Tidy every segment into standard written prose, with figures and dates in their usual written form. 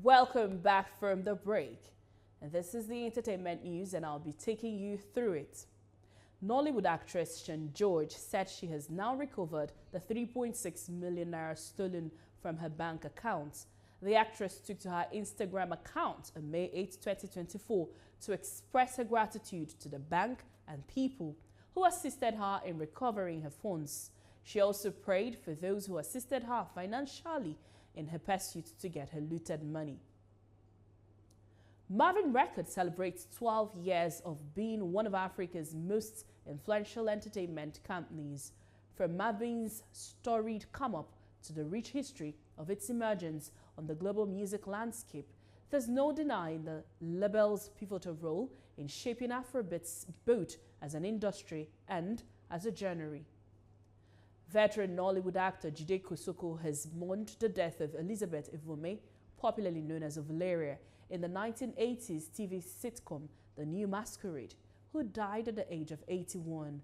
Welcome back from the break. And this is the entertainment news, and I'll be taking you through it. Nollywood actress Shan George said she has now recovered the 3.6 million naira stolen from her bank account. The actress took to her Instagram account on May 8, 2024 to express her gratitude to the bank and people who assisted her in recovering her funds. She also prayed for those who assisted her financially in her pursuit to get her looted money. Mavin Records celebrates 12 years of being one of Africa's most influential entertainment companies. From Mavin's storied come-up to the rich history of its emergence on the global music landscape, there's no denying the label's pivotal role in shaping Afrobeats both as an industry and as a genre. Veteran Nollywood actor Jide Kosoko has mourned the death of Elizabeth Evoeme, popularly known as Valeria, in the 1980s TV sitcom The New Masquerade, who died at the age of 81.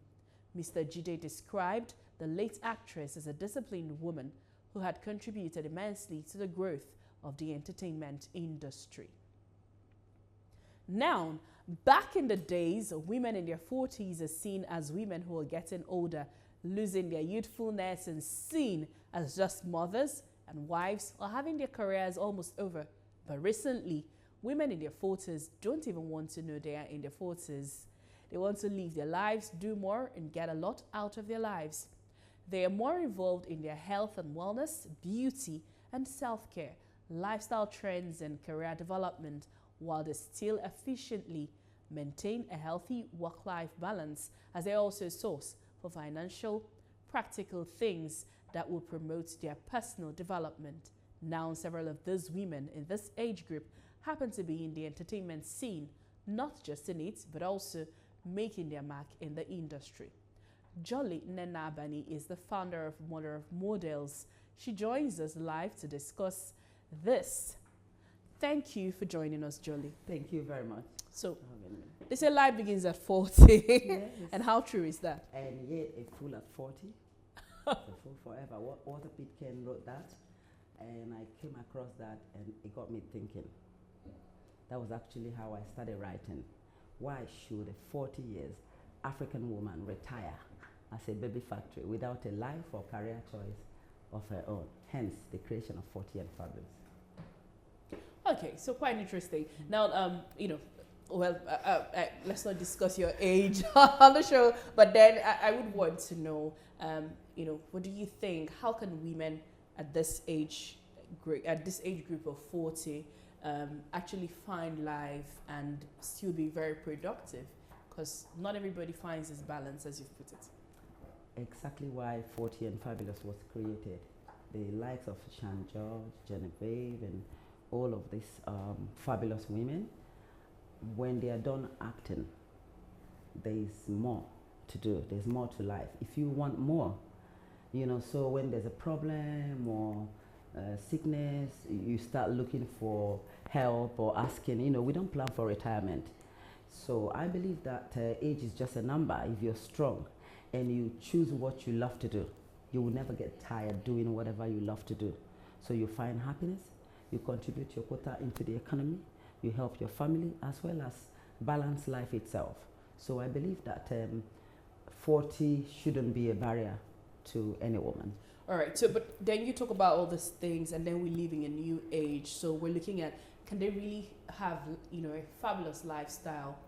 Mr. Jide described the late actress as a disciplined woman who had contributed immensely to the growth of the entertainment industry. Now, back in the days, women in their 40s are seen as women who are getting older, losing their youthfulness and seen as just mothers and wives or having their careers almost over. But recently, women in their 40s don't even want to know they are in their 40s. They want to live their lives, do more, and get a lot out of their lives. They are more involved in their health and wellness, beauty and self-care, lifestyle trends and career development, while they still efficiently maintain a healthy work-life balance as they also source for financial, practical things that will promote their personal development. Now, several of those women in this age group happen to be in the entertainment scene, not just in it, but also making their mark in the industry. Jolly Nenabani is the founder of Mother of Models. She joins us live to discuss this. Thank you for joining us, Jolly. Thank you very much. So, they say life begins at 40. Yes. And how true is that? And yet a fool at 40, a fool forever. What Arthur Pitkin wrote that, and I came across that, and it got me thinking. That was actually how I started writing. Why should a 40 years African woman retire as a baby factory without a life or career choice of her own? Hence, the creation of 40 and Fabulous. Okay, so quite interesting. Now, let's not discuss your age on the show, but then I would want to know, what do you think? How can women at this age group of 40 actually find life and still be very productive? Because not everybody finds this balance, as you've put it. Exactly why 40 and Fabulous was created. The likes of Shan George, Genevieve, and all of these fabulous women, when they are done acting, there is more to do. There's more to life. If you want more, so when there's a problem or sickness, you start looking for help or asking, we don't plan for retirement. So I believe that age is just a number. If you're strong and you choose what you love to do, you will never get tired doing whatever you love to do. So you find happiness, you contribute your quota into the economy, you help your family, as well as balance life itself. So I believe that 40 shouldn't be a barrier to any woman. All right, so but then you talk about all these things, and then we're living a new age. So we're looking at, can they really have, a fabulous lifestyle,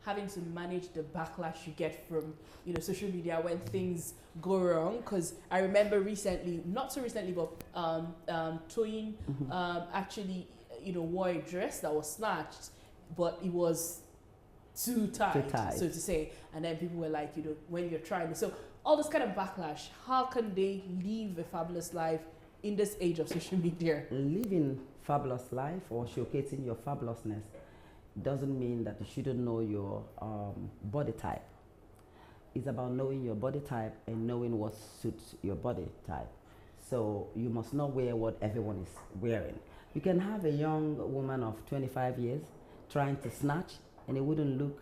having to manage the backlash you get from, social media when things go wrong? Because I remember recently, not so recently, but Toyin actually, wore a dress that was snatched, but it was too tight, so to say. And then people were like, when you're trying, so all this kind of backlash, how can they live a fabulous life in this age of social media? Living fabulous life or showcasing your fabulousness doesn't mean that you shouldn't know your body type. It's about knowing your body type and knowing what suits your body type. So you must not wear what everyone is wearing. You can have a young woman of 25 years trying to snatch, and it wouldn't look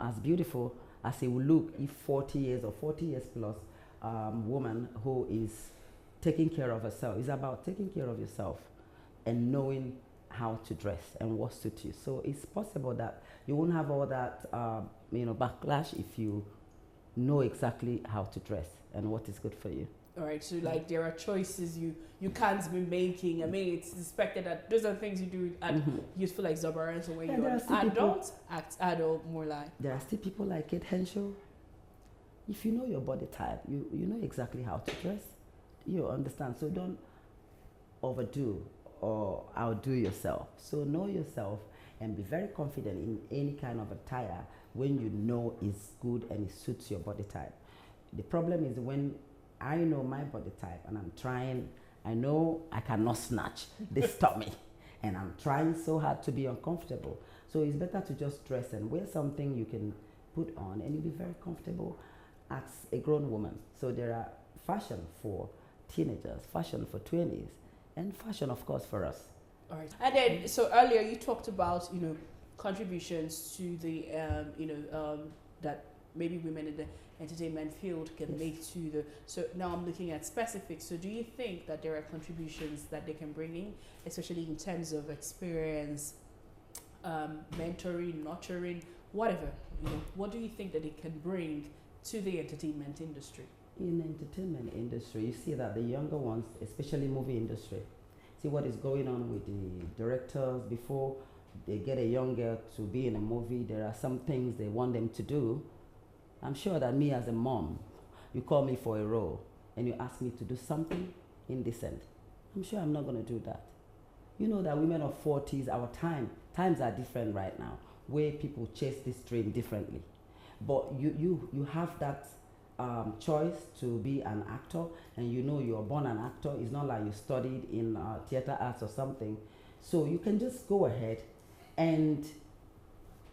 as beautiful as it would look if 40 years or 40 years plus woman who is taking care of herself. It's about taking care of yourself and knowing how to dress and what suits you. So it's possible that you won't have all that backlash if you know exactly how to dress and what is good for you. All right, so like there are choices you can't be making. I mean, it's expected that those are things you do at youthful exuberance, or when you're an adult, act adult, more like. There are still people like Kate Henshaw. If you know your body type, you know exactly how to dress. You understand. So don't overdo or outdo yourself. So know yourself and be very confident in any kind of attire when you know it's good and it suits your body type. The problem is when I know my body type and I'm trying, I know I cannot snatch, they stop me. And I'm trying so hard to be uncomfortable. So it's better to just dress and wear something you can put on and you'll be very comfortable as a grown woman. So there are fashion for teenagers, fashion for 20s, and fashion, of course, for us. All right. And then, so earlier you talked about, contributions to the, that maybe women in the entertainment field can make to the, so now I'm looking at specifics. So do you think that there are contributions that they can bring in, especially in terms of experience, mentoring, nurturing, whatever, what do you think that they can bring to the entertainment industry? In the entertainment industry, you see that the younger ones, especially movie industry, see what is going on with the directors. Before they get a young girl to be in a movie, there are some things they want them to do. I'm sure that me as a mom, you call me for a role and you ask me to do something indecent. I'm sure I'm not going to do that. You know that women of 40s, our times are different right now, where people chase this dream differently. But you have that choice to be an actor, and you know you're born an actor. It's not like you studied in theater arts or something. So you can just go ahead and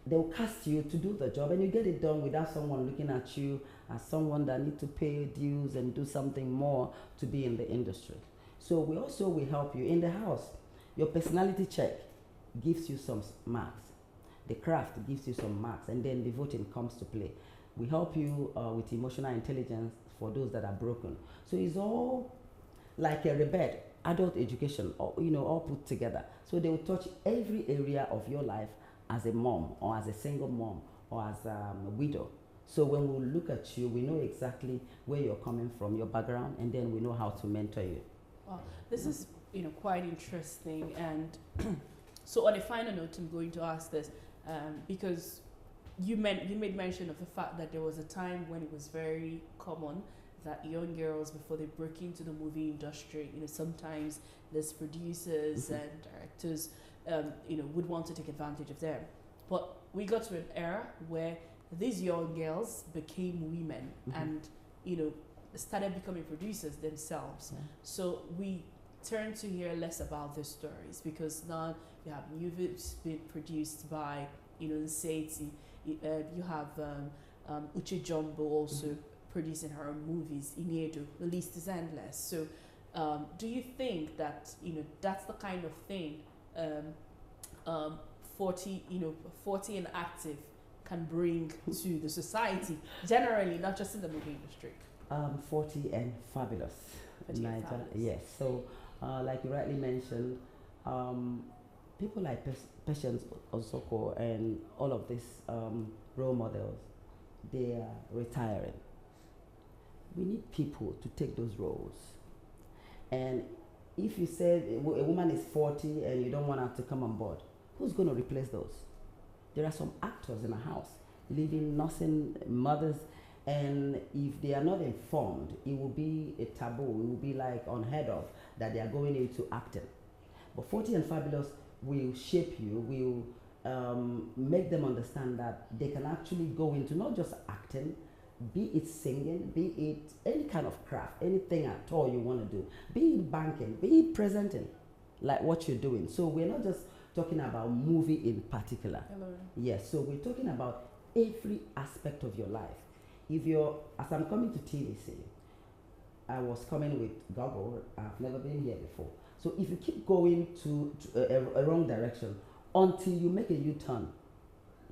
they'll cast you to do the job, and you get it done without someone looking at you as someone that need to pay dues and do something more to be in the industry. So we also will help you in the house. Your personality check gives you some marks. The craft gives you some marks, and then the voting comes to play. We help you with emotional intelligence for those that are broken. So it's all like a rebate, adult education, all put together. So they will touch every area of your life as a mom, or as a single mom, or as a widow. So when we look at you, we know exactly where you're coming from, your background, and then we know how to mentor you. Wow, this is quite interesting. And so on a final note, I'm going to ask this because you made mention of the fact that there was a time when it was very common that young girls, before they broke into the movie industry, sometimes there's producers and directors, would want to take advantage of them. But we got to an era where these young girls became women and, started becoming producers themselves. Yeah. So we turned to hear less about their stories, because now you have movies being produced by, Nseti, you have Uche Jumbo also producing her own movies, Iniedo, the list is endless. So do you think that, that's the kind of thing 40 and active can bring to the society generally, not just in the movie industry? 40 and fabulous. Yes. So like you rightly mentioned, people like Patience Osoko and all of these role models, they are retiring. We need people to take those roles. And if you said a woman is 40 and you don't want her to come on board, who's going to replace those? There are some actors in the house, living, nursing mothers, and if they are not informed, it will be a taboo. It will be like unheard of that they are going into acting. But 40 and Fabulous will shape you, will make them understand that they can actually go into not just acting, be it singing, be it any kind of craft, anything at all you want to do, be it banking, be it presenting, like what you're doing. So we're not just talking about movie in particular. Hello. Yes, so we're talking about every aspect of your life. If you're, as I'm coming to TVC, I was coming with Google, I've never been here before. So if you keep going to a wrong direction until you make a U-turn,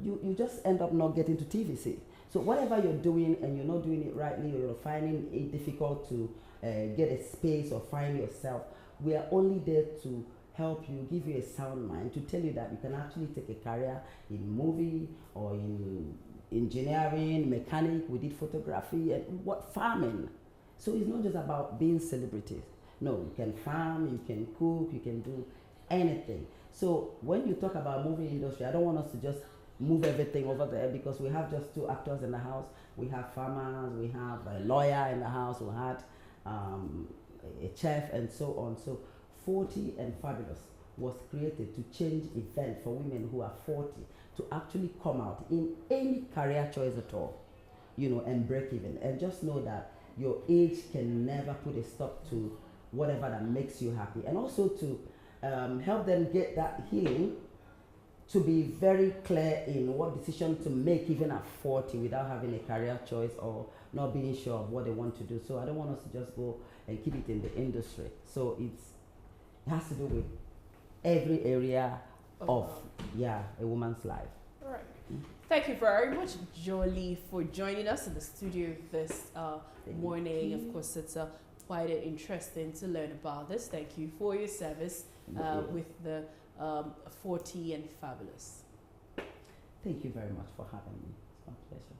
you just end up not getting to TVC. So whatever you're doing and you're not doing it rightly, or you're finding it difficult to get a space or find yourself, we are only there to help you, give you a sound mind to tell you that you can actually take a career in movie or in engineering, mechanic, we did photography, and what farming. So it's not just about being celebrities. No, you can farm, you can cook, you can do anything. So when you talk about movie industry, I don't want us to just move everything over there because we have just two actors in the house. We have farmers, we have a lawyer in the house, we had a chef and so on. So 40 and Fabulous was created to change event for women who are 40 to actually come out in any career choice at all, you know, and break even. And just know that your age can never put a stop to whatever that makes you happy. And also to help them get that healing, to be very clear in what decision to make even at 40 without having a career choice or not being sure of what they want to do. So I don't want us to just go and keep it in the industry. So it has to do with every area of a woman's life. All right. Thank you very much, Jolie, for joining us in the studio this morning. Of course, it's quite interesting to learn about this. Thank you for your service with the 40 and Fabulous. Thank you very much for having me. It's my pleasure.